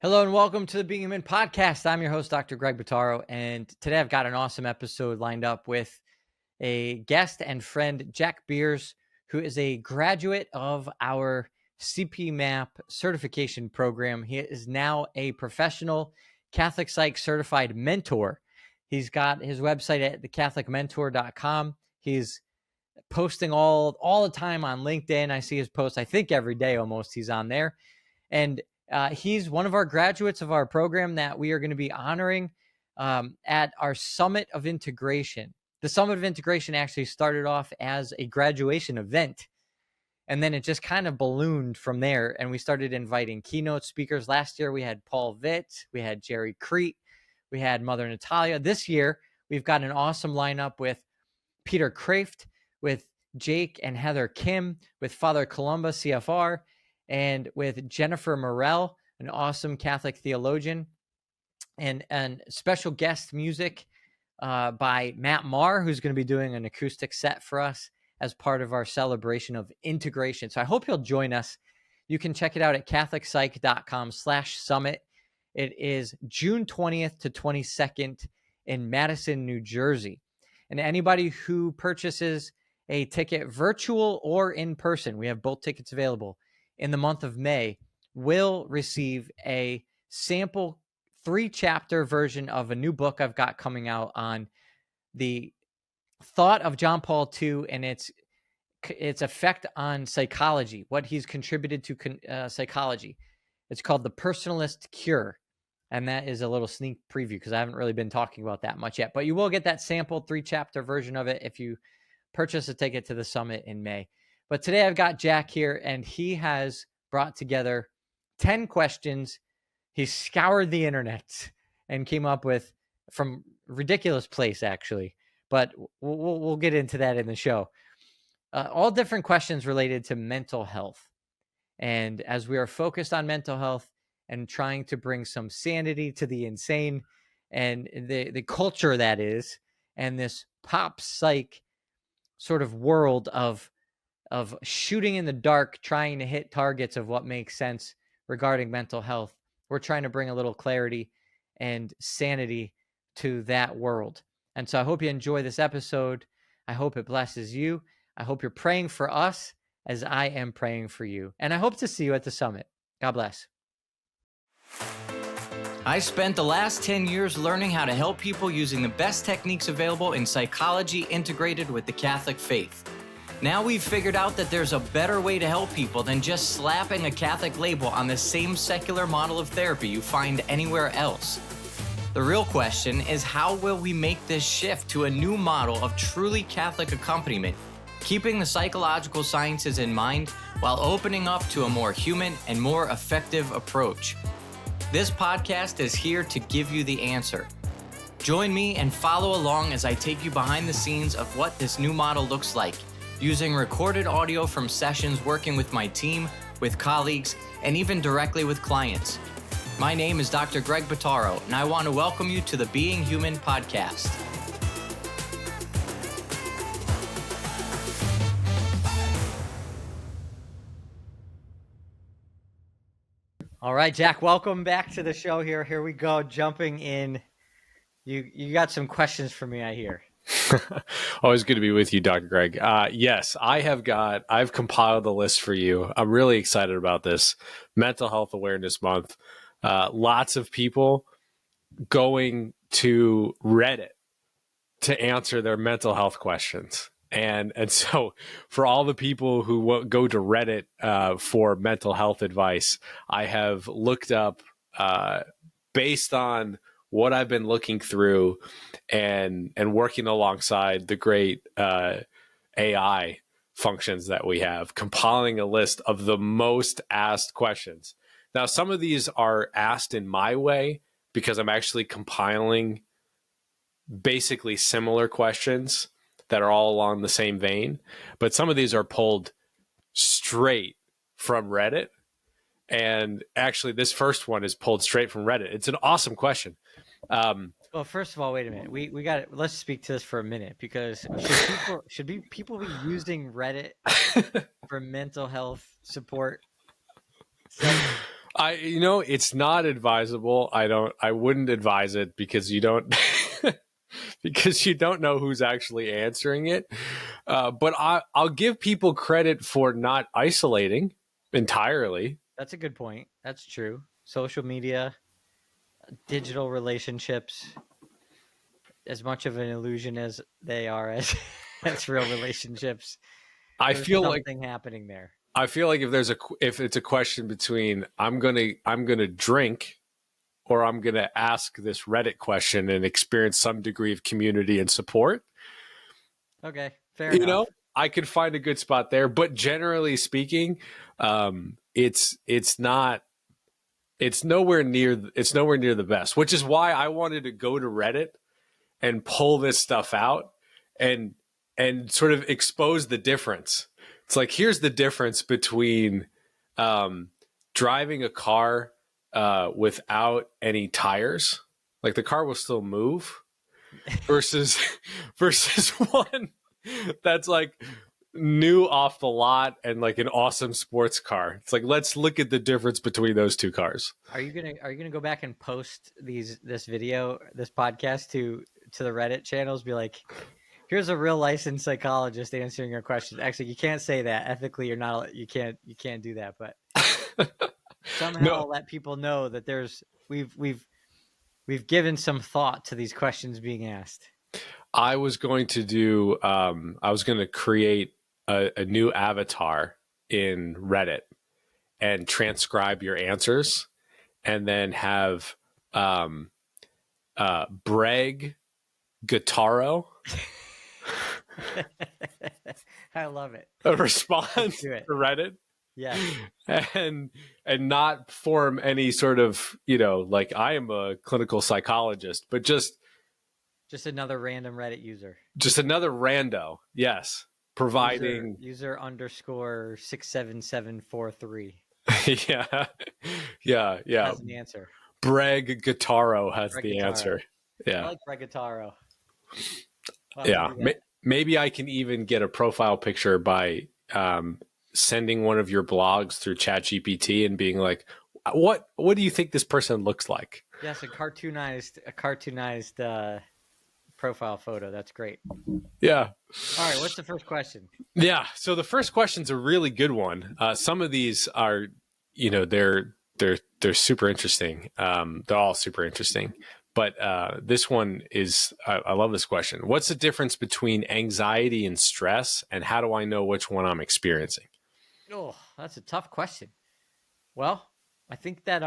Hello and welcome to the Being Human podcast. I'm your host, Dr. Greg Bottaro, and today I've got an awesome episode lined up with a guest and friend, Jack Beers, who is a graduate of our CPMAP certification program. He is now a professional CatholicPsych certified mentor. He's got his website at thecatholicmentor.com. He's posting all the time on LinkedIn. I see his posts, I think every day almost he's on there. And he's one of our graduates of our program that we are going to be honoring at our Summit of Integration. The Summit of Integration actually started off as a graduation event, and then it just kind of ballooned from there, and we started inviting keynote speakers. Last year, we had Paul Vitt, we had Jerry Crete, we had Mother Natalia. This year, we've got an awesome lineup with Peter Kraft, with Jake and Heather Kim, with Father Columba, CFR, and with Jennifer Morell, an awesome Catholic theologian, and special guest music by Matt Marr, who's going to be doing an acoustic set for us as part of our celebration of integration. So I hope you'll join us. You can check it out at CatholicPsych.com/summit. It is June 20th to 22nd in Madison, New Jersey. And anybody who purchases a ticket, virtual or in person, we have both tickets available, in the month of May, will receive a sample 3-chapter version of a new book I've got coming out on the thought of John Paul II and its effect on psychology, what he's contributed to psychology. It's called The Personalist Cure. And that is a little sneak preview because I haven't really been talking about that much yet. But you will get that sample 3-chapter version of it if you purchase a ticket to the summit in May. But today I've got Jack here, and he has brought together 10 questions. He scoured the internet and came up with, from ridiculous place, actually. But we'll get into that in the show. All different questions related to mental health. And as we are focused on mental health and trying to bring some sanity to the insane and the culture that is, and this pop psych sort of world of shooting in the dark, trying to hit targets of what makes sense regarding mental health. We're trying to bring a little clarity and sanity to that world. And so I hope you enjoy this episode. I hope it blesses you. I hope you're praying for us as I am praying for you. And I hope to see you at the summit. God bless. I spent the last 10 years learning how to help people using the best techniques available in psychology integrated with the Catholic faith. Now we've figured out that there's a better way to help people than just slapping a Catholic label on the same secular model of therapy you find anywhere else. The real question is, how will we make this shift to a new model of truly Catholic accompaniment, keeping the psychological sciences in mind while opening up to a more human and more effective approach? This podcast is here to give you the answer. Join me and follow along as I take you behind the scenes of what this new model looks like, using recorded audio from sessions working with my team, with colleagues, and even directly with clients. My name is Dr. Greg Bottaro, and I want to welcome you to the Being Human podcast. All right, Jack, welcome back to the show here. Here we go, jumping in. You got some questions for me, I hear. Always good to be with you, Dr. Greg. Yes, I've compiled a list for you. I'm really excited about this Mental Health Awareness Month. Lots of people going to Reddit to answer their mental health questions. And so for all the people who go to Reddit for mental health advice, I have looked up based on what I've been looking through and working alongside the great AI functions that we have, compiling a list of the most asked questions. Now, some of these are asked in my way because I'm actually compiling basically similar questions that are all along the same vein, but some of these are pulled straight from Reddit. And actually, this first one is pulled straight from Reddit. It's an awesome question. Well, first of all, wait a minute. We got it. Let's speak to this for a minute, because should people be using Reddit for mental health support? It's not advisable. I wouldn't advise it because you don't because you don't know who's actually answering it. But I'll give people credit for not isolating entirely. That's a good point. That's true. Social media, digital relationships, as much of an illusion as they are as real relationships, I there's feel like something happening there. I feel like if it's a question between I'm gonna drink or I'm gonna ask this Reddit question and experience some degree of community and support, Okay, fair enough. I could find a good spot there. But generally speaking, it's not. It's nowhere near the best, which is why I wanted to go to Reddit and pull this stuff out and sort of expose the difference. It's like, here's the difference between driving a car without any tires, like the car will still move, versus one that's like new off the lot and like an awesome sports car. It's like, let's look at the difference between those two cars. Are you gonna go back and post this podcast to the Reddit channels? Be like, here's a real licensed psychologist answering your question. Actually, you can't say that ethically. You can't do that. But somehow let people know that we've given some thought to these questions being asked. I was going to create a new avatar in Reddit and transcribe your answers, and then have Breg Guitaro I love it. a response to Reddit. Yeah. And not form any sort of, like, I am a clinical psychologist, but just another random Reddit user. Just another rando. Yes. Providing user _ 67743. Yeah. Has an answer. Breg Guitaro has the answer. Yeah. I like Breg Guitaro. Yeah. Maybe I can even get a profile picture by sending one of your blogs through ChatGPT and being like, what do you think this person looks like? Yes, a cartoonized profile photo. That's great. Yeah. All right. What's the first question? Yeah. So the first question's a really good one. Some of these are, they're super interesting. They're all super interesting. But this one is, I love this question. What's the difference between anxiety and stress, and how do I know which one I'm experiencing? Oh, that's a tough question. Well, I think that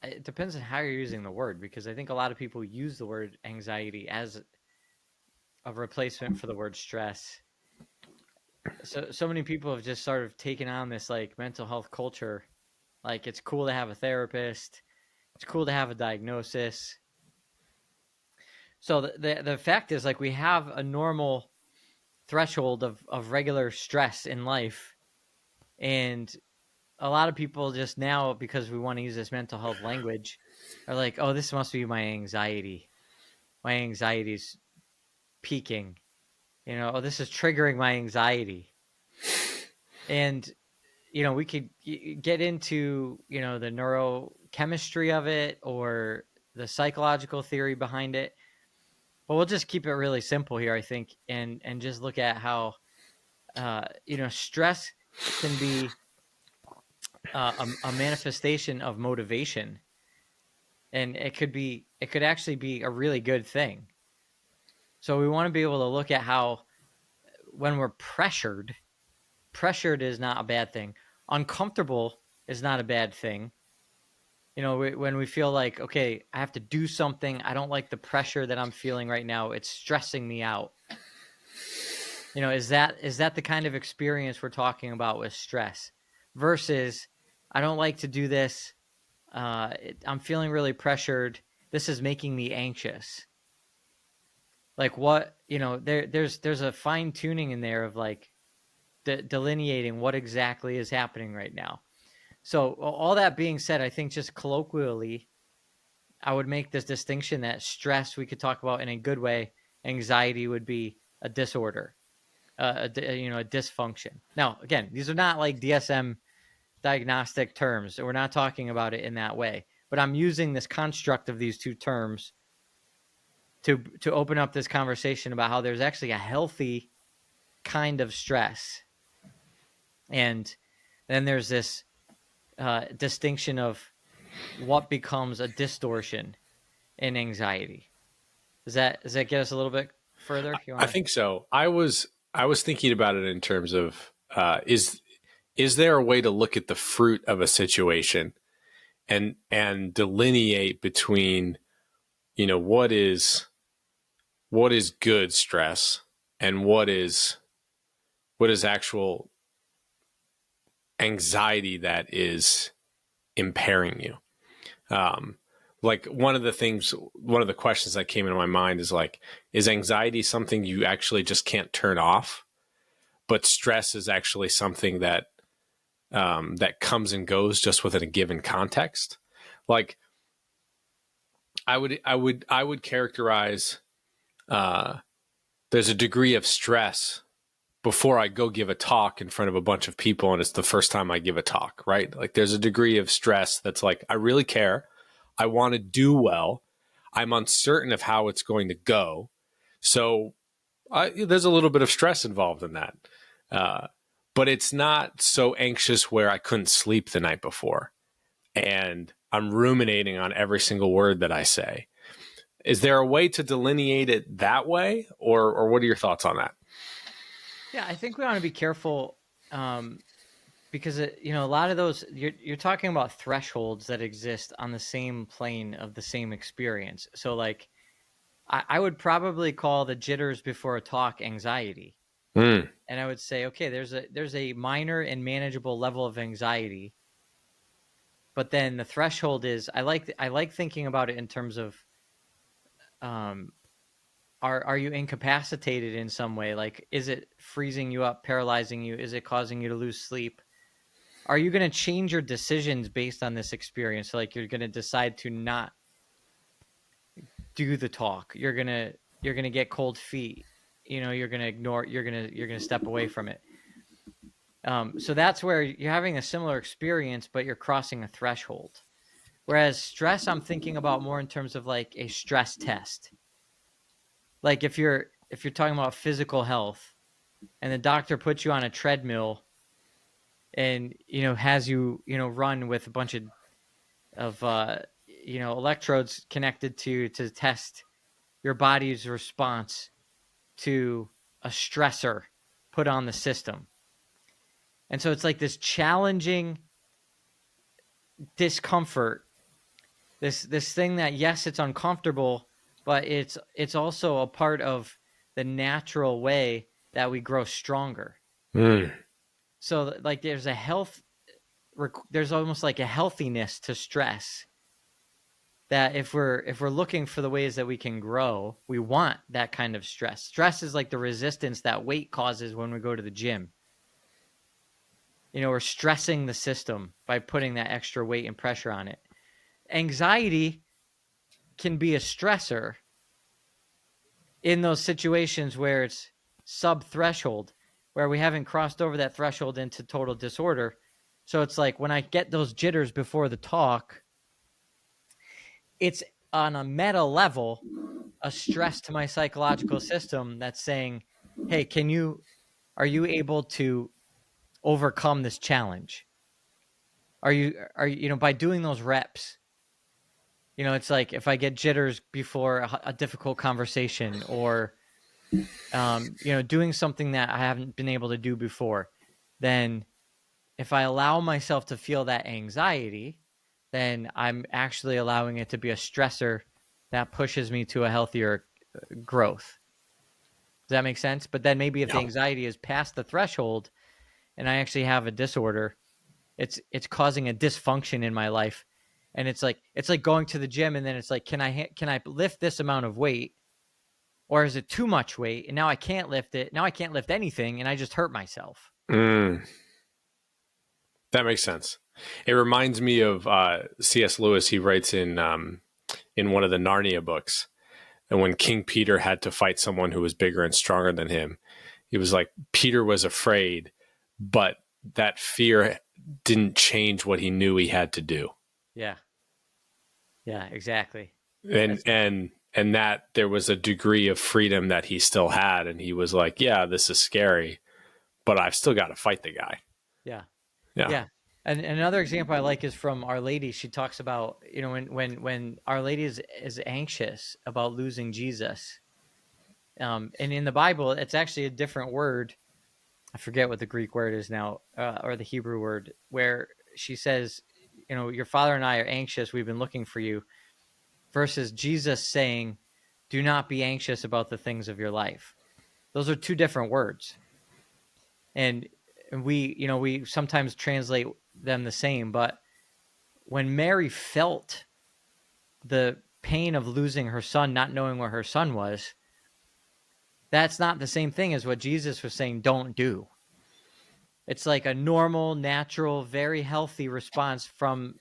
it depends on how you're using the word, because I think a lot of people use the word anxiety as a replacement for the word stress. So many people have just sort of taken on this like mental health culture. Like, it's cool to have a therapist. It's cool to have a diagnosis. So the fact is, like, we have a normal threshold of regular stress in life. And a lot of people just now, because we want to use this mental health language, are like, oh, this must be my anxiety. My anxiety's peaking. Oh, this is triggering my anxiety. And, we could get into, the neurochemistry of it or the psychological theory behind it. But we'll just keep it really simple here, I think, and just look at how, stress can be a manifestation of motivation, and it could actually be a really good thing. So we want to be able to look at how, when we're pressured is not a bad thing. Uncomfortable is not a bad thing. When we feel like, okay, I have to do something. I don't like the pressure that I'm feeling right now. It's stressing me out. Is that the kind of experience we're talking about with stress? Versus, I don't like to do this. I'm feeling really pressured. This is making me anxious. Like, what, there's a fine tuning in there of like delineating what exactly is happening right now. So all that being said, I think just colloquially, I would make this distinction that stress we could talk about in a good way. Anxiety would be a disorder, a dysfunction. Now, again, these are not like DSM diagnostic terms. We're not talking about it in that way, but I'm using this construct of these two terms to open up this conversation about how there's actually a healthy kind of stress. And then there's this distinction of what becomes a distortion in anxiety. Does that get us a little bit further? I think so. I was thinking about it in terms of is there a way to look at the fruit of a situation and delineate between, you know, what is good stress and what is actual anxiety that is impairing you. Like one of the questions that came into my mind is like, is anxiety something you actually just can't turn off? But stress is actually something that that comes and goes just within a given context. Like I would characterize there's a degree of stress before I go give a talk in front of a bunch of people and it's the first time I give a talk, right? Like there's a degree of stress that's like, I really care. I want to do well. I'm uncertain of how it's going to go. So there's a little bit of stress involved in that. But it's not so anxious where I couldn't sleep the night before and I'm ruminating on every single word that I say. Is there a way to delineate it that way? Or what are your thoughts on that? Yeah, I think we want to be careful because a lot of those you're talking about thresholds that exist on the same plane of the same experience. So like I would probably call the jitters before a talk anxiety. And I would say, okay, there's a minor and manageable level of anxiety. But then the threshold is I like thinking about it in terms of are you incapacitated in some way? Like, is it freezing you up, paralyzing you? Is it causing you to lose sleep? Are you going to change your decisions based on this experience? So like you're going to decide to not do the talk. You're going to get cold feet. You're going to ignore, you're going to step away from it. So that's where you're having a similar experience, but you're crossing a threshold. Whereas stress, I'm thinking about more in terms of like a stress test. Like if you're talking about physical health and the doctor puts you on a treadmill and, has you, run with a bunch of electrodes connected to test your body's response to a stressor put on the system. And so it's like this challenging discomfort, this thing that, yes, it's uncomfortable, but it's also a part of the natural way that we grow stronger. So like there's almost like a healthiness to stress that if we're looking for the ways that we can grow, we want that kind of stress. Stress is like the resistance that weight causes when we go to the gym. We're stressing the system by putting that extra weight and pressure on it. Anxiety can be a stressor in those situations where it's sub-threshold, where we haven't crossed over that threshold into total disorder. So it's like when I get those jitters before the talk, it's on a meta level, a stress to my psychological system that's saying, hey, are you able to overcome this challenge? Are you by doing those reps, it's like if I get jitters before a difficult conversation or, doing something that I haven't been able to do before, then if I allow myself to feel that anxiety, then I'm actually allowing it to be a stressor that pushes me to a healthier growth. Does that make sense? But then maybe if the anxiety is past the threshold and I actually have a disorder, it's causing a dysfunction in my life. And it's like going to the gym and then it's like, can I lift this amount of weight, or is it too much weight? And now I can't lift it. Now I can't lift anything and I just hurt myself. That makes sense. It reminds me of C.S. Lewis. He writes in one of the Narnia books, and when King Peter had to fight someone who was bigger and stronger than him, he was like, Peter was afraid, but that fear didn't change what he knew he had to do. Yeah. Yeah, exactly. And that there was a degree of freedom that he still had, and he was like, yeah, this is scary, but I've still got to fight the guy. Yeah. Yeah. Yeah. And another example I like is from Our Lady. She talks about, when Our Lady is anxious about losing Jesus. And in the Bible, it's actually a different word. I forget what the Greek word is now, or the Hebrew word, where she says, your father and I are anxious. We've been looking for you. Versus Jesus saying, do not be anxious about the things of your life. Those are two different words. And we sometimes translate them the same, but when Mary felt the pain of losing her son, not knowing where her son was, that's not the same thing as what Jesus was saying, don't do. It's like a normal, natural, very healthy response from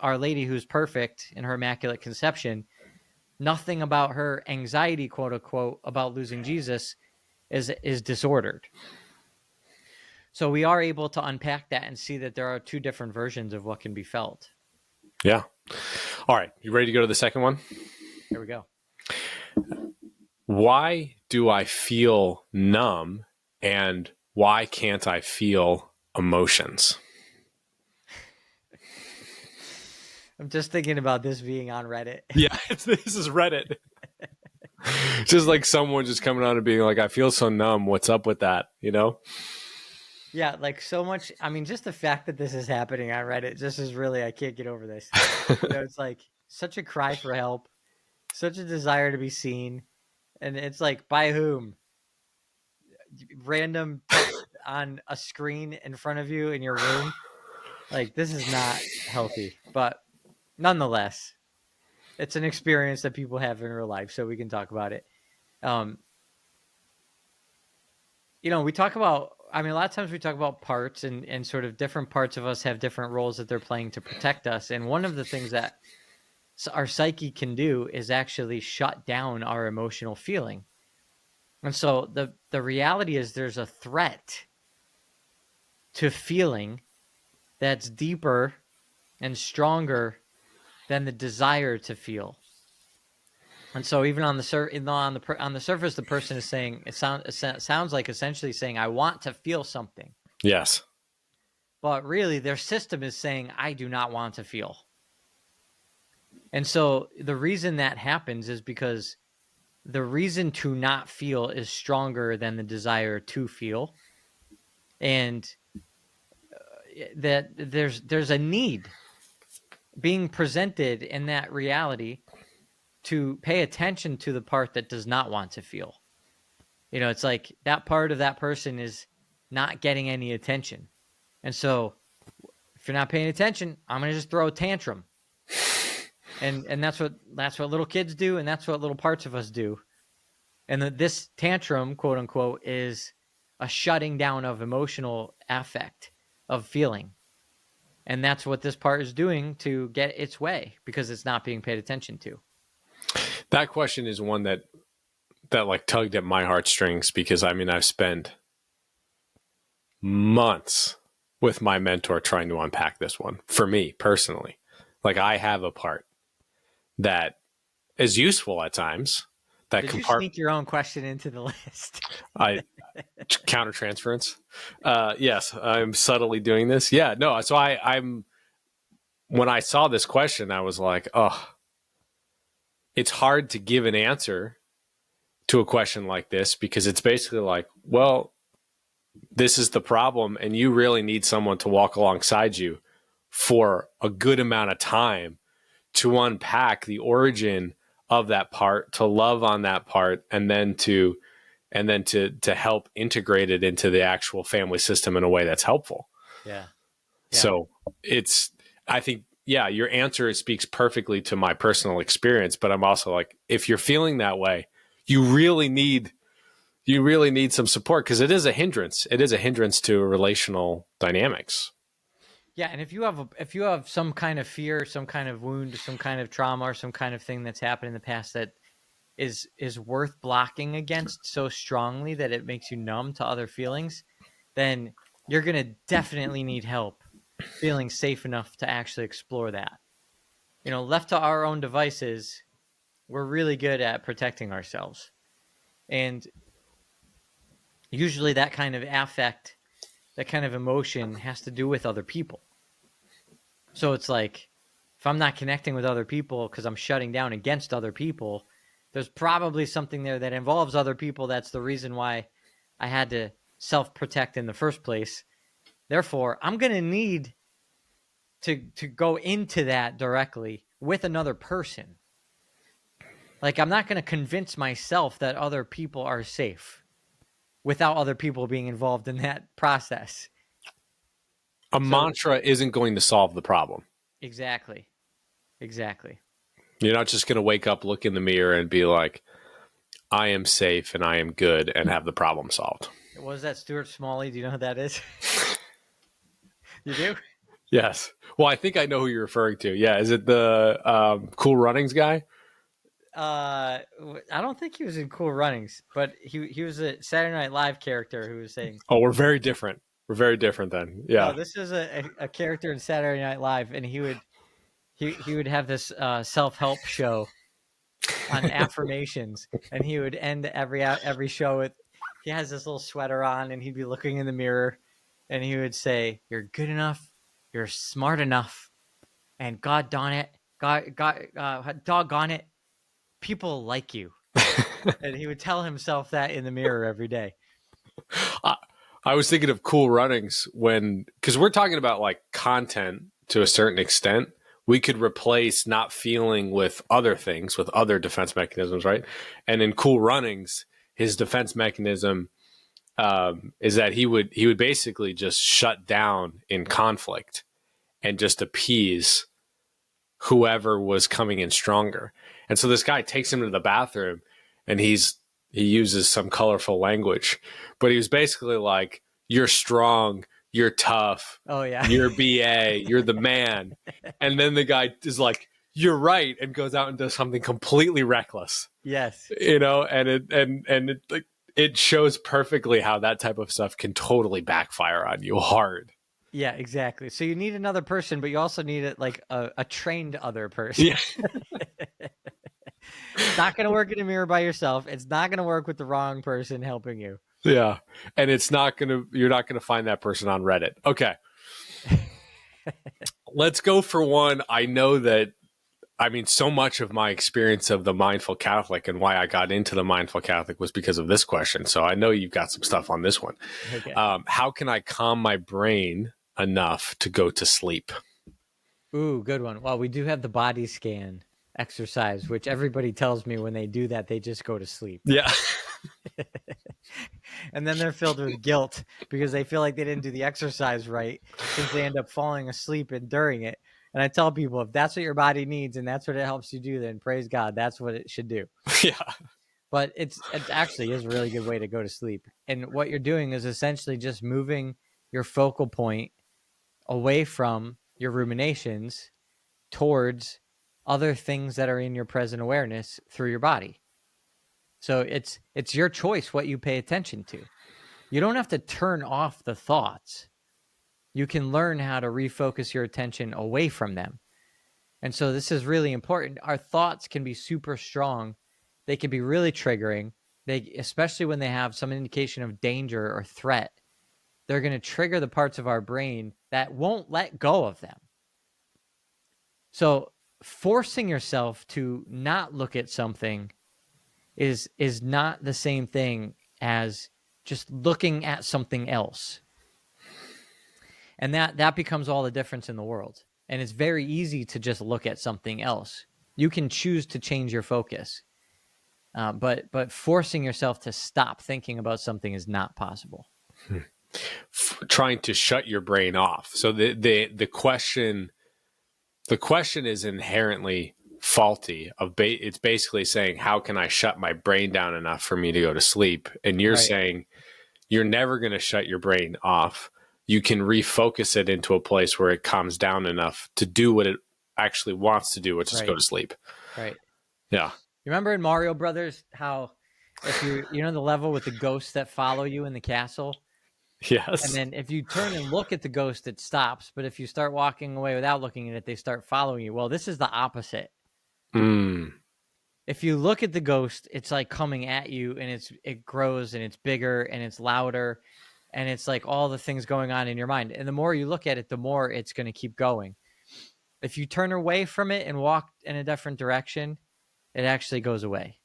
Our Lady, who's perfect in her Immaculate Conception. Nothing about her anxiety, quote unquote, about losing Jesus is disordered. So we are able to unpack that and see that there are two different versions of what can be felt. Yeah. All right. You ready to go to the second one? Here we go. Why do I feel numb, and why can't I feel emotions? I'm just thinking about this being on Reddit. Yeah, this is Reddit. Just like someone just coming on and being like, I feel so numb. What's up with that? Yeah, like so much. I mean, just the fact that this is happening on Reddit just is really, I can't get over this. It's like such a cry for help, such a desire to be seen. And it's like, by whom? Random text on a screen in front of you in your room. Like, this is not healthy. But nonetheless, it's an experience that people have in real life, so we can talk about it. We talk about, a lot of times we talk about parts and sort of different parts of us have different roles that they're playing to protect us. And one of the things that our psyche can do is actually shut down our emotional feeling. And so the reality is there's a threat to feeling that's deeper and stronger than the desire to feel. And so even on the surface, the person is saying, it sounds like essentially saying, I want to feel something. Yes. But really their system is saying, I do not want to feel. And so the reason that happens is because the reason to not feel is stronger than the desire to feel. And that there's a need being presented in that reality to pay attention to the part that does not want to feel. It's like that part of that person is not getting any attention. And so if you're not paying attention, I'm going to just throw a tantrum. And that's what little kids do. And that's what little parts of us do. And this tantrum, quote unquote, is a shutting down of emotional affect, of feeling. And that's what this part is doing to get its way, because it's not being paid attention to. That question is one that like tugged at my heartstrings, because I've spent months with my mentor trying to unpack this one for me personally. Like, I have a part that is useful at times. Did you sneak your own question into the list? Countertransference. Yes, I'm subtly doing this. Yeah, no. So I'm when I saw this question, I was like, oh, it's hard to give an answer to a question like this, because it's basically like, well, this is the problem, and you really need someone to walk alongside you for a good amount of time to unpack the origin of that part, to love on that part, and then to help integrate it into the actual family system in a way that's helpful. Yeah. So I think, your answer speaks perfectly to my personal experience, but I'm also like, if you're feeling that way, you really need some support, because it is a hindrance. It is a hindrance to relational dynamics. Yeah, and if you have some kind of fear, some kind of wound, some kind of trauma, or some kind of thing that's happened in the past that is worth blocking against so strongly that it makes you numb to other feelings, then you're going to definitely need help feeling safe enough to actually explore that. Left to our own devices, we're really good at protecting ourselves. And usually that kind of affect, that kind of emotion has to do with other people. So it's like, if I'm not connecting with other people because I'm shutting down against other people, there's probably something there that involves other people. That's the reason why I had to self-protect in the first place. Therefore, I'm going to need to go into that directly with another person. Like, I'm not going to convince myself that other people are safe without other people being involved in that process. Mantra isn't going to solve the problem. Exactly. You're not just going to wake up, look in the mirror, and be like, I am safe and I am good, and have the problem solved. Was that Stuart Smalley? Do you know who that is? You do? Yes. Well, I think I know who you're referring to. Yeah. Is it the Cool Runnings guy? I don't think he was in Cool Runnings, but he was a Saturday Night Live character who was saying, "Oh, we're very different. We're very different then." Yeah. No, this is a character in Saturday Night Live, and he would have this self-help show on affirmations, and he would end every show with, he has this little sweater on, and he'd be looking in the mirror, and he would say, "You're good enough, you're smart enough, and God doggone it, people like you." And he would tell himself that in the mirror every day. I was thinking of Cool Runnings because we're talking about like content to a certain extent. We could replace not feeling with other things, with other defense mechanisms, right? And in Cool Runnings, his defense mechanism is that he would basically just shut down in conflict and just appease whoever was coming in stronger. And so this guy takes him to the bathroom, and he uses some colorful language, but he was basically like, "You're strong, you're tough. Oh yeah, you're BA, you're the man." And then the guy is like, "You're right," and goes out and does something completely reckless. Yes, and it shows perfectly how that type of stuff can totally backfire on you hard. Yeah, exactly. So you need another person, but you also need it like a trained other person. Yeah. It's not going to work in a mirror by yourself. It's not going to work with the wrong person helping you. Yeah. And you're not going to find that person on Reddit. Okay. Let's go for one. I know that, so much of my experience of the Mindful Catholic and why I got into the Mindful Catholic was because of this question. So I know you've got some stuff on this one. Okay. How can I calm my brain enough to go to sleep? Ooh, good one. Well, we do have the body scan exercise, which everybody tells me when they do that, they just go to sleep. Yeah. And then they're filled with guilt because they feel like they didn't do the exercise right, since they end up falling asleep during it. And I tell people, if that's what your body needs and that's what it helps you do, then praise God, that's what it should do. Yeah. But it actually is a really good way to go to sleep. And what you're doing is essentially just moving your focal point away from your ruminations towards other things that are in your present awareness through your body. So it's your choice what you pay attention to. You don't have to turn off the thoughts. You can learn how to refocus your attention away from them. And so this is really important. Our thoughts can be super strong. They can be really triggering. Especially when they have some indication of danger or threat, they're going to trigger the parts of our brain that won't let go of them. So forcing yourself to not look at something is not the same thing as just looking at something else. And that becomes all the difference in the world. And it's very easy to just look at something else. You can choose to change your focus. But forcing yourself to stop thinking about something is not possible. Trying to shut your brain off. So the question is inherently faulty. It's basically saying, how can I shut my brain down enough for me to go to sleep? And you're saying you're never going to shut your brain off. You can refocus it into a place where it calms down enough to do what it actually wants to do, which is go to sleep. Right. Yeah. You remember in Mario Brothers how if you know the level with the ghosts that follow you in the castle, Yes. And then if you turn and look at the ghost, it stops. But if you start walking away without looking at it, they start following you. Well, this is the opposite. If you look at the ghost, it's like coming at you, and it grows and it's bigger and it's louder, and it's like all the things going on in your mind. And the more you look at it, the more it's going to keep going. If you turn away from it and walk in a different direction, it actually goes away.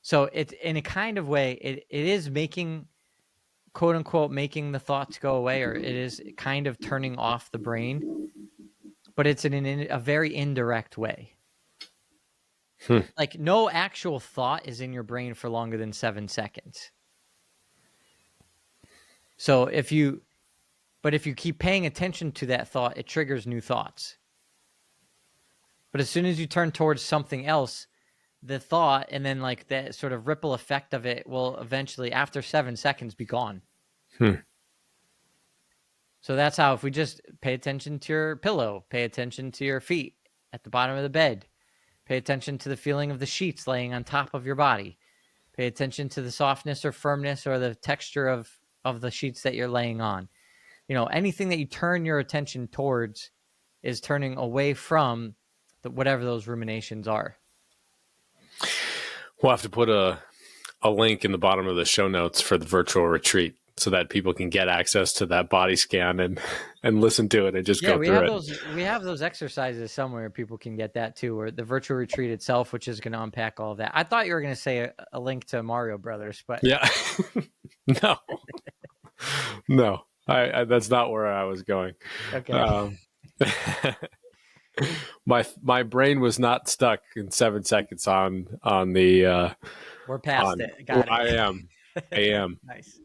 So it's in a kind of way, it is making, quote unquote, making the thoughts go away, or it is kind of turning off the brain, but it's in a very indirect way. Like no actual thought is in your brain for longer than 7 seconds. So if you keep paying attention to that thought, it triggers new thoughts. But as soon as you turn towards something else, the thought and then like that sort of ripple effect of it will eventually, after 7 seconds, be gone. So that's how, if we just pay attention to your pillow, pay attention to your feet at the bottom of the bed, pay attention to the feeling of the sheets laying on top of your body, pay attention to the softness or firmness or the texture of the sheets that you're laying on. You know, anything that you turn your attention towards is turning away from whatever those ruminations are. We'll have to put a link in the bottom of the show notes for the virtual retreat so that people can get access to that body scan and listen to it and just go through it. We have those exercises somewhere. People can get that too, or the virtual retreat itself, which is going to unpack all of that. I thought you were going to say a link to Mario Brothers, but yeah, no, that's not where I was going. Okay. My brain was not stuck in 7 seconds on the. We're past it. Got it. I am. Nice.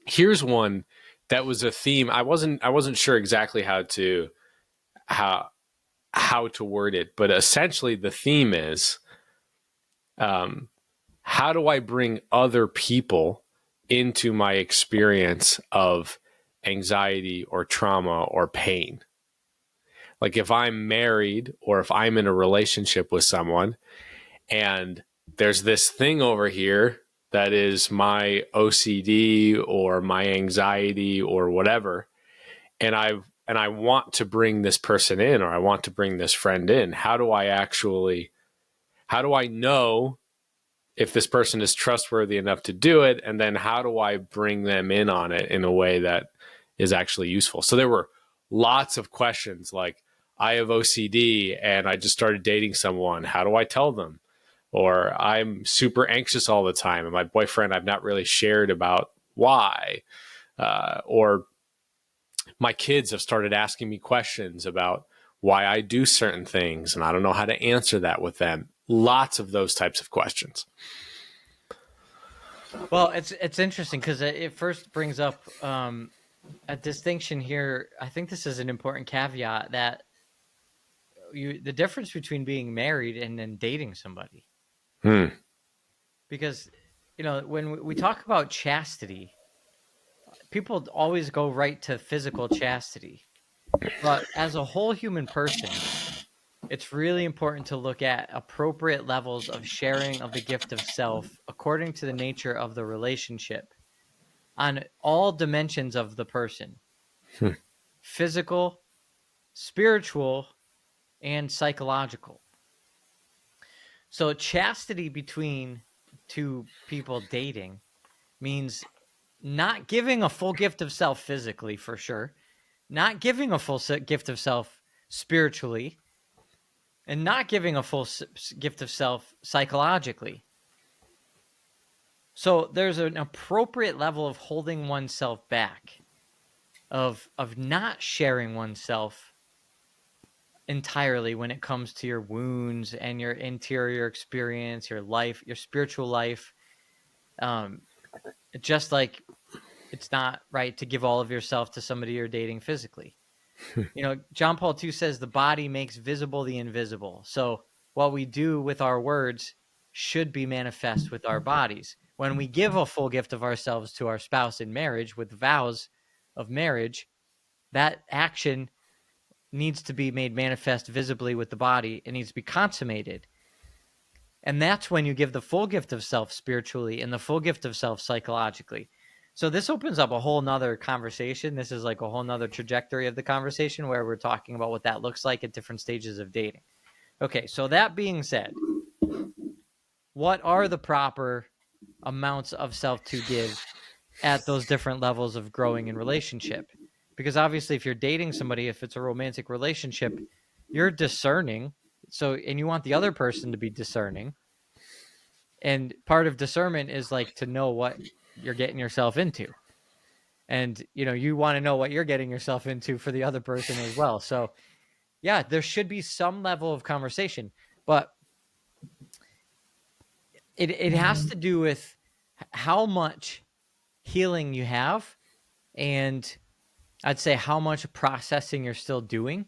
Here's one that was a theme. I wasn't sure exactly how to word it, but essentially the theme is, how do I bring other people into my experience of anxiety or trauma or pain? Like if I'm married or if I'm in a relationship with someone and there's this thing over here that is my OCD or my anxiety or whatever, and I want to bring this person in, or I want to bring this friend in, how do I know if this person is trustworthy enough to do it? And then how do I bring them in on it in a way that is actually useful? So there were lots of questions like, I have OCD and I just started dating someone. How do I tell them? Or I'm super anxious all the time, and my boyfriend, I've not really shared about why. Or my kids have started asking me questions about why I do certain things, and I don't know how to answer that with them. Lots of those types of questions. Well, it's interesting because it first brings up a distinction here. I think this is an important caveat that the difference between being married and then dating somebody. Because, you know, when we talk about chastity, people always go right to physical chastity. But as a whole human person, it's really important to look at appropriate levels of sharing of the gift of self according to the nature of the relationship on all dimensions of the person. Physical, spiritual, and psychological. So chastity between two people dating means not giving a full gift of self physically, for sure, not giving a full gift of self spiritually, and not giving a full gift of self psychologically. So there's an appropriate level of holding oneself back, of not sharing oneself entirely when it comes to your wounds and your interior experience, your life, your spiritual life. Just like it's not right to give all of yourself to somebody you're dating physically. You know, John Paul II says the body makes visible the invisible. So what we do with our words should be manifest with our bodies. When we give a full gift of ourselves to our spouse in marriage with vows of marriage, that action needs to be made manifest visibly with the body. It needs to be consummated. And that's when you give the full gift of self spiritually and the full gift of self psychologically. So this opens up a whole nother conversation. This is like a whole nother trajectory of the conversation where we're talking about what that looks like at different stages of dating. Okay, so that being said, what are the proper amounts of self to give at those different levels of growing in relationship? Because obviously, if you're dating somebody, if it's a romantic relationship, you're discerning. So, and you want the other person to be discerning. And part of discernment is like to know what you're getting yourself into. And, you want to know what you're getting yourself into for the other person as well. So, yeah, there should be some level of conversation, but it has to do with how much healing you have, and I'd say how much processing you're still doing.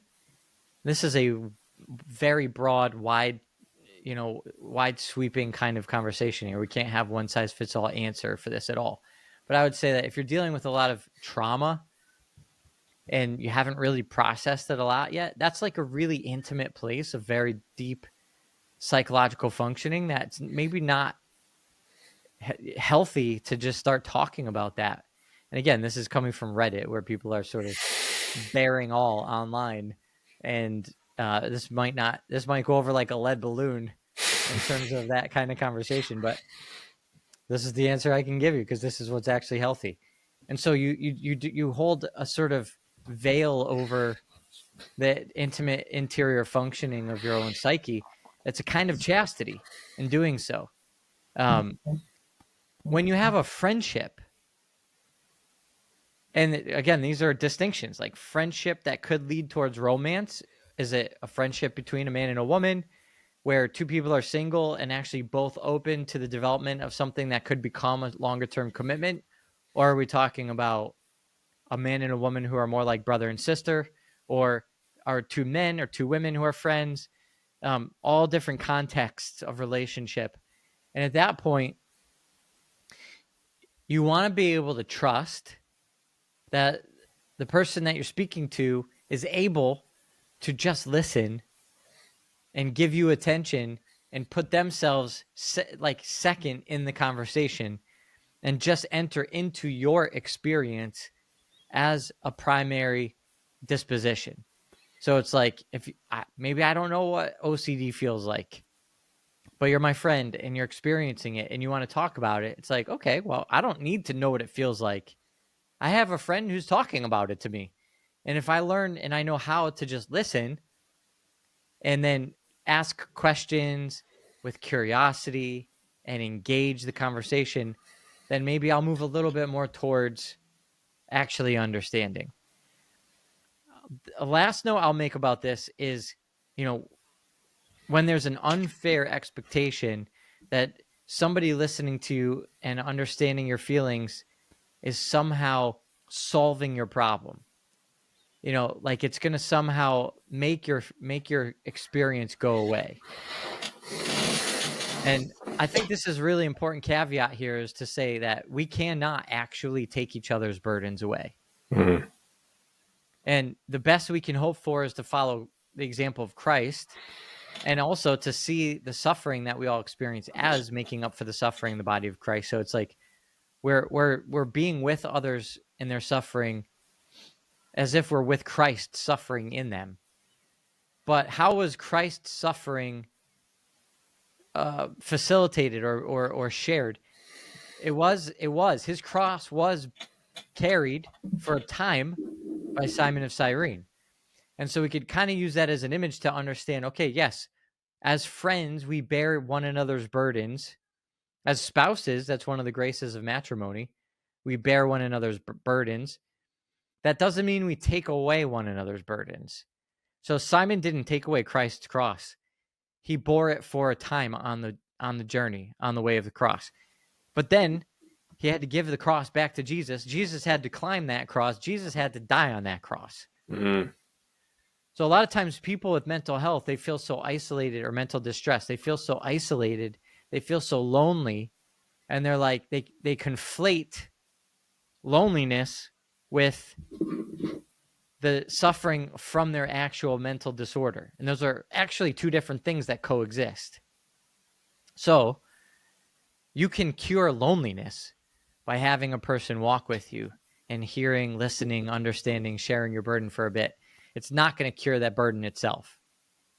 This is a very broad, wide sweeping kind of conversation here. We can't have one size fits all answer for this at all. But I would say that if you're dealing with a lot of trauma and you haven't really processed it a lot yet, that's like a really intimate place of very deep psychological functioning that's maybe not healthy to just start talking about that. And again, this is coming from Reddit, where people are sort of bearing all online, and this might go over like a lead balloon in terms of that kind of conversation, but this is the answer I can give you because this is what's actually healthy. And so you hold a sort of veil over the intimate interior functioning of your own psyche. It's a kind of chastity in doing so. When you have a friendship, and again, these are distinctions, like friendship that could lead towards romance. Is it a friendship between a man and a woman where two people are single and actually both open to the development of something that could become a longer term commitment? Or are we talking about a man and a woman who are more like brother and sister, or are two men or two women who are friends? All different contexts of relationship. And at that point, you want to be able to trust that the person that you're speaking to is able to just listen and give you attention and put themselves second in the conversation and just enter into your experience as a primary disposition. So it's like, maybe I don't know what OCD feels like, but you're my friend and you're experiencing it and you want to talk about it. It's like, okay, well, I don't need to know what it feels like. I have a friend who's talking about it to me. And if I learn and I know how to just listen and then ask questions with curiosity and engage the conversation, then maybe I'll move a little bit more towards actually understanding. The last note I'll make about this is, when there's an unfair expectation that somebody listening to you and understanding your feelings is somehow solving your problem. Like it's going to somehow make your experience go away. And I think this is a really important caveat here, is to say that we cannot actually take each other's burdens away. Mm-hmm. And the best we can hope for is to follow the example of Christ, and also to see the suffering that we all experience as making up for the suffering in the body of Christ. So it's like we're being with others in their suffering as if we're with Christ suffering in them. But how was Christ's suffering facilitated or shared? It was his cross was carried for a time by Simon of Cyrene. And so we could kind of use that as an image to understand, okay, yes, as friends, we bear one another's burdens. As spouses, that's one of the graces of matrimony. We bear one another's burdens. That doesn't mean we take away one another's burdens. So Simon didn't take away Christ's cross. He bore it for a time on the journey, on the way of the cross. But then he had to give the cross back to Jesus. Jesus had to climb that cross. Jesus had to die on that cross. Mm-hmm. So a lot of times people with mental health, they feel so isolated, or mental distress. They feel so isolated. They feel so lonely. And they're like, they conflate loneliness with the suffering from their actual mental disorder. And those are actually two different things that coexist. So you can cure loneliness by having a person walk with you and hearing, listening, understanding, sharing your burden for a bit, it's not going to cure that burden itself.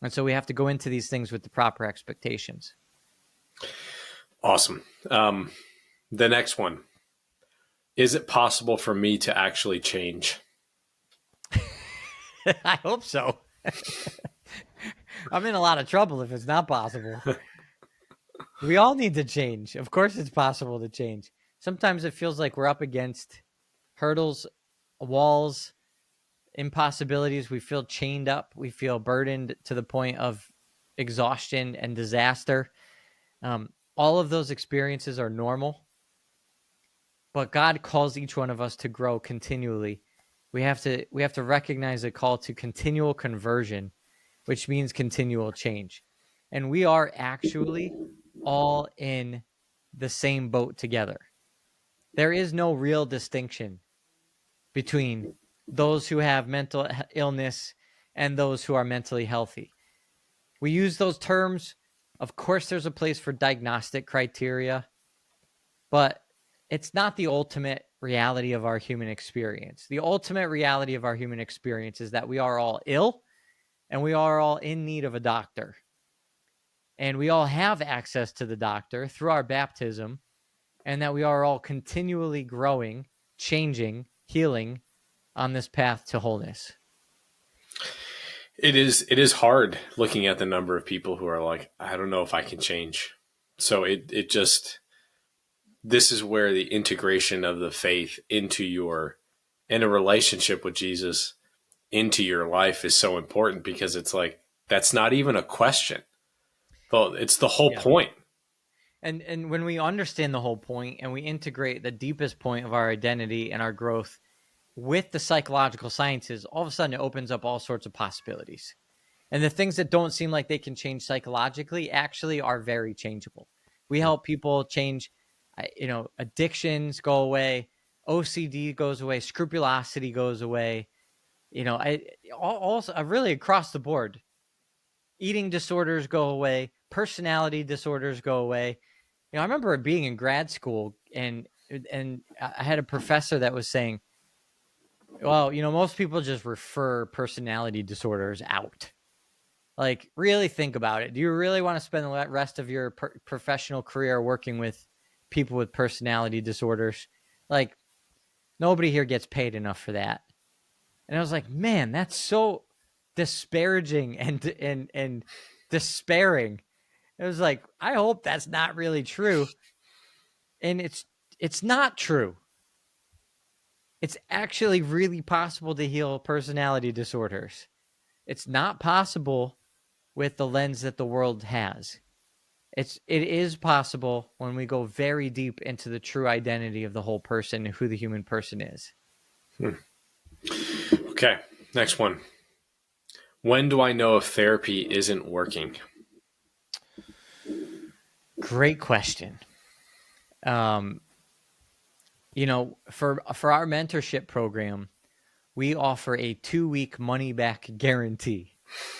And so we have to go into these things with the proper expectations. Awesome. The next one. Is it possible for me to actually change? I hope so. I'm in a lot of trouble if it's not possible. We all need to change. Of course it's possible to change. Sometimes it feels like we're up against hurdles, walls, impossibilities. We feel chained up. We feel burdened to the point of exhaustion and disaster. All of those experiences are normal, but God calls each one of us to grow continually. We have to recognize a call to continual conversion, which means continual change. And we are actually all in the same boat together. There is no real distinction between those who have mental illness and those who are mentally healthy. We use those terms. Of course, there's a place for diagnostic criteria, but it's not the ultimate reality of our human experience. The ultimate reality of our human experience is that we are all ill and we are all in need of a doctor. And we all have access to the doctor through our baptism, and that we are all continually growing, changing, healing on this path to wholeness. It is hard looking at the number of people who are like, I don't know if I can change. So this is where the integration of the faith in a relationship with Jesus into your life is so important, because it's like, that's not even a question. Well, it's the whole point. And when we understand the whole point and we integrate the deepest point of our identity and our growth with the psychological sciences, all of a sudden it opens up all sorts of possibilities. And the things that don't seem like they can change psychologically actually are very changeable. We help people change, addictions go away, OCD goes away, scrupulosity goes away, also really across the board. Eating disorders go away, personality disorders go away. I remember being in grad school and I had a professor that was saying, well, most people just refer personality disorders out. Like, really think about it. Do you really want to spend the rest of your professional career working with people with personality disorders? Like, nobody here gets paid enough for that. And I was like, man, that's so disparaging and despairing. It was like, I hope that's not really true. And it's not true. It's actually really possible to heal personality disorders. It's not possible with the lens that the world has. It is possible when we go very deep into the true identity of the whole person and who the human person is. Okay, next one. When do I know if therapy isn't working? Great question. For our mentorship program, we offer a 2-week money back guarantee,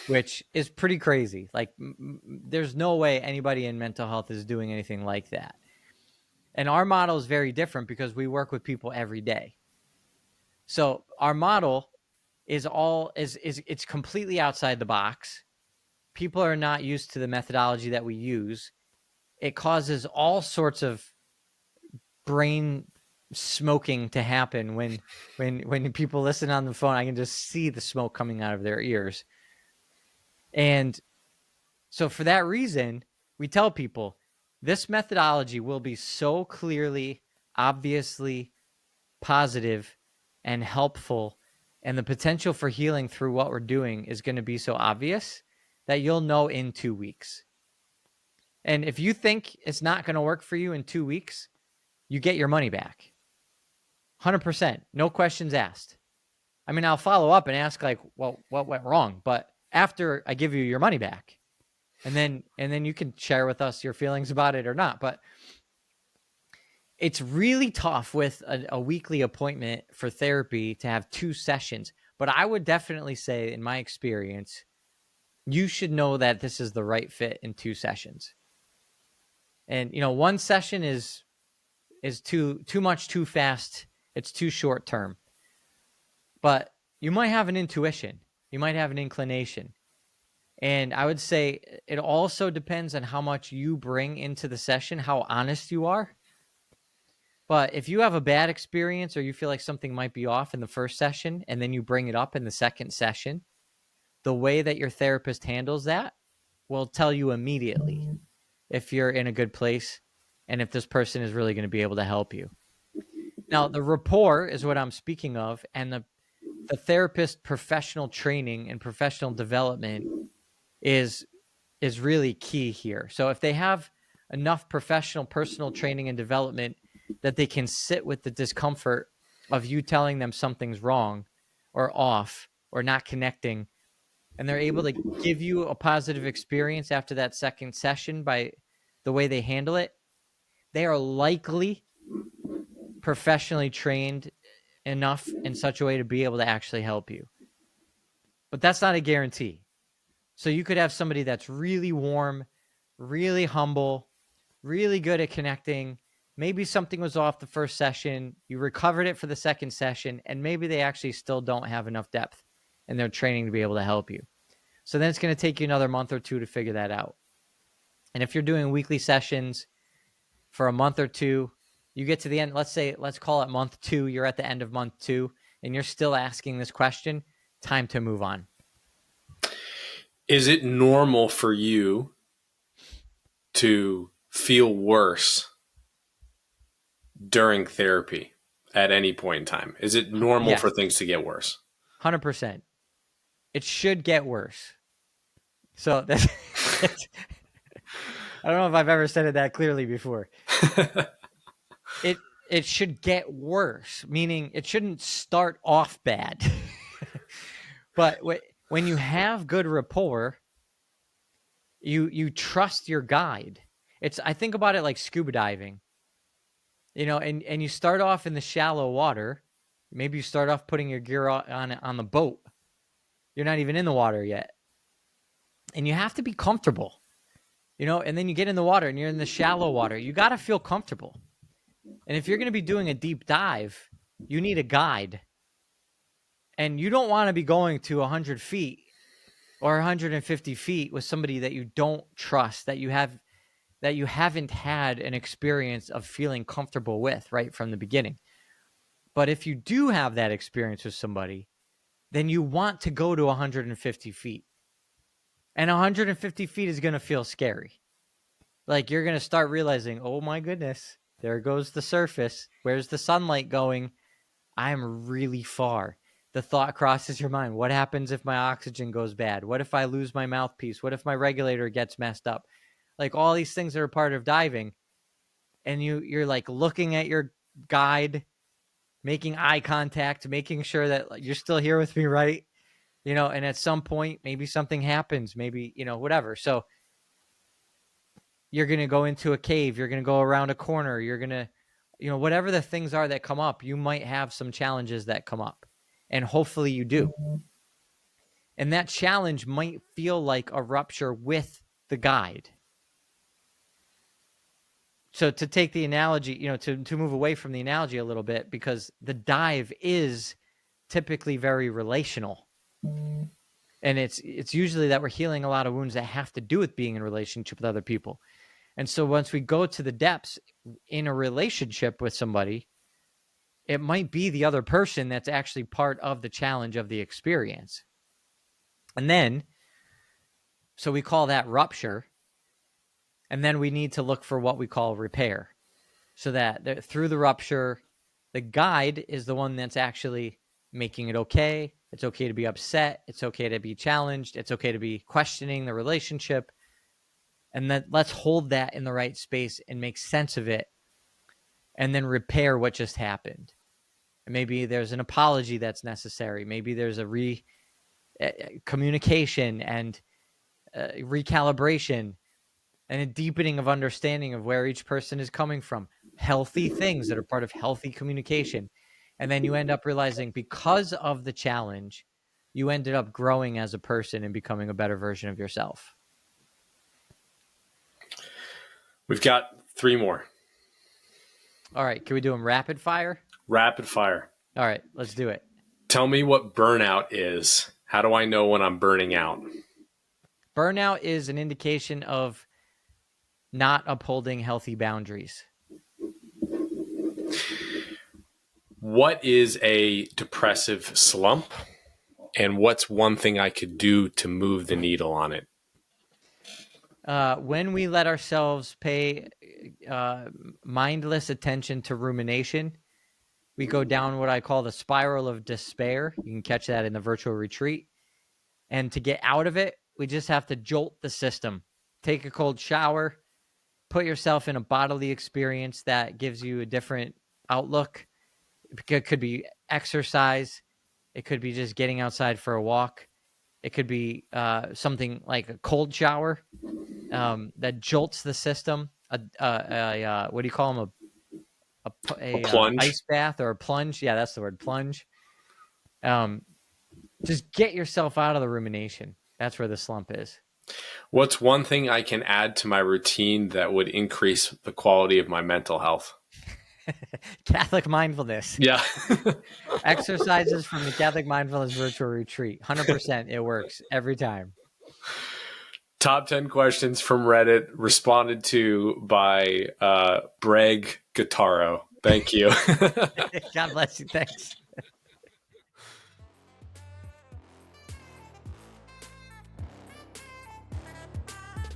which is pretty crazy. Like, there's no way anybody in mental health is doing anything like that. And our model is very different because we work with people every day. So our model is it's completely outside the box. People are not used to the methodology that we use. It causes all sorts of brain smoking to happen when people listen on the phone. I can just see the smoke coming out of their ears. And so for that reason, we tell people this methodology will be so clearly, obviously positive and helpful, and the potential for healing through what we're doing is going to be so obvious that you'll know in 2 weeks. And if you think it's not going to work for you in 2 weeks, you get your money back. 100%. No questions asked. I mean, I'll follow up and ask, like, well, what went wrong? But after I give you your money back, and then you can share with us your feelings about it or not. But it's really tough with a weekly appointment for therapy to have 2 sessions. But I would definitely say, in my experience, you should know that this is the right fit in 2 sessions. And, 1 session is is too much, too fast. It's too short term. But you might have an intuition. You might have an inclination. And I would say it also depends on how much you bring into the session, how honest you are. But if you have a bad experience or you feel like something might be off in the first session and then you bring it up in the second session, the way that your therapist handles that will tell you immediately if you're in a good place and if this person is really going to be able to help you. Now, the rapport is what I'm speaking of, and the therapist professional training and professional development is really key here. So if they have enough professional personal training and development that they can sit with the discomfort of you telling them something's wrong or off or not connecting, and they're able to give you a positive experience after that second session by the way they handle it, they are likely professionally trained enough in such a way to be able to actually help you. But that's not a guarantee. So you could have somebody that's really warm, really humble, really good at connecting. Maybe something was off the first session. You recovered it for the second session, and maybe they actually still don't have enough depth in their training to be able to help you. So then it's going to take you another month or two to figure that out. And if you're doing weekly sessions for a month or two, you get to the end, let's call it month 2, you're at the end of month 2, and you're still asking this question, time to move on. Is it normal for you to feel worse during therapy at any point in time? Is it normal for things to get worse? 100%. It should get worse. So that's, I don't know if I've ever said it that clearly before. It should get worse, meaning it shouldn't start off bad. But when you have good rapport, you trust your guide. I think about it like scuba diving. And you start off in the shallow water. Maybe you start off putting your gear on the boat. You're not even in the water yet. And you have to be comfortable. And then you get in the water and you're in the shallow water. You got to feel comfortable. And if you're going to be doing a deep dive, you need a guide. And you don't want to be going to 100 feet or 150 feet with somebody that you don't trust, that you haven't had an experience of feeling comfortable with right from the beginning. But if you do have that experience with somebody, then you want to go to 150 feet. And 150 feet is going to feel scary. Like you're going to start realizing, oh my goodness, there goes the surface. Where's the sunlight going? I'm really far. The thought crosses your mind. What happens if my oxygen goes bad? What if I lose my mouthpiece? What if my regulator gets messed up? Like all these things that are part of diving. And you're like looking at your guide, making eye contact, making sure that you're still here with me, right? And at some point, maybe something happens, maybe, whatever. So you're going to go into a cave. You're going to go around a corner. You're going to, whatever the things are that come up, you might have some challenges that come up. And hopefully you do. And that challenge might feel like a rupture with the guide. So to take the analogy, to move away from the analogy a little bit, because the dive is typically very relational. And it's usually that we're healing a lot of wounds that have to do with being in a relationship with other people. And so once we go to the depths in a relationship with somebody, it might be the other person that's actually part of the challenge of the experience. And then, so we call that rupture. And then we need to look for what we call repair. So that through the rupture, the guide is the one that's actually making it okay. It's okay to be upset. It's okay to be challenged. It's okay to be questioning the relationship. And then let's hold that in the right space and make sense of it. And then repair what just happened. And maybe there's an apology that's necessary. Maybe there's a communication and recalibration and a deepening of understanding of where each person is coming from. Healthy things that are part of healthy communication. And then you end up realizing because of the challenge, you ended up growing as a person and becoming a better version of yourself. We've got 3 more. All right. Can we do them rapid fire? Rapid fire. All right. Let's do it. Tell me what burnout is. How do I know when I'm burning out? Burnout is an indication of not upholding healthy boundaries. What is a depressive slump? And what's one thing I could do to move the needle on it? When we let ourselves pay mindless attention to rumination, we go down what I call the spiral of despair. You can catch that in the virtual retreat. And to get out of it, we just have to jolt the system. Take a cold shower, put yourself in a bodily experience that gives you a different outlook. It could be exercise. It could be just getting outside for a walk. It could be something like a cold shower that jolts the system. What do you call them? A plunge? Ice bath or a plunge. Yeah, that's the word, plunge. Just get yourself out of the rumination. That's where the slump is. What's one thing I can add to my routine that would increase the quality of my mental health? Catholic mindfulness. Yeah. Exercises from the Catholic Mindfulness Virtual Retreat. 100%. It works every time. Top 10 questions from Reddit responded to by Bottaro. Thank you. God bless you. Thanks.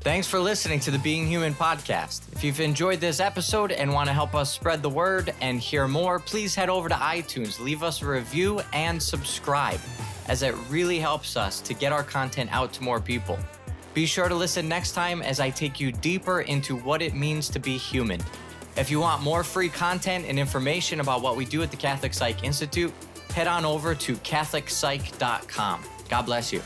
Thanks for listening to the Being Human podcast. If you've enjoyed this episode and want to help us spread the word and hear more, please head over to iTunes, leave us a review, and subscribe, as it really helps us to get our content out to more people. Be sure to listen next time as I take you deeper into what it means to be human. If you want more free content and information about what we do at the Catholic Psych Institute, head on over to CatholicPsych.com. God bless you.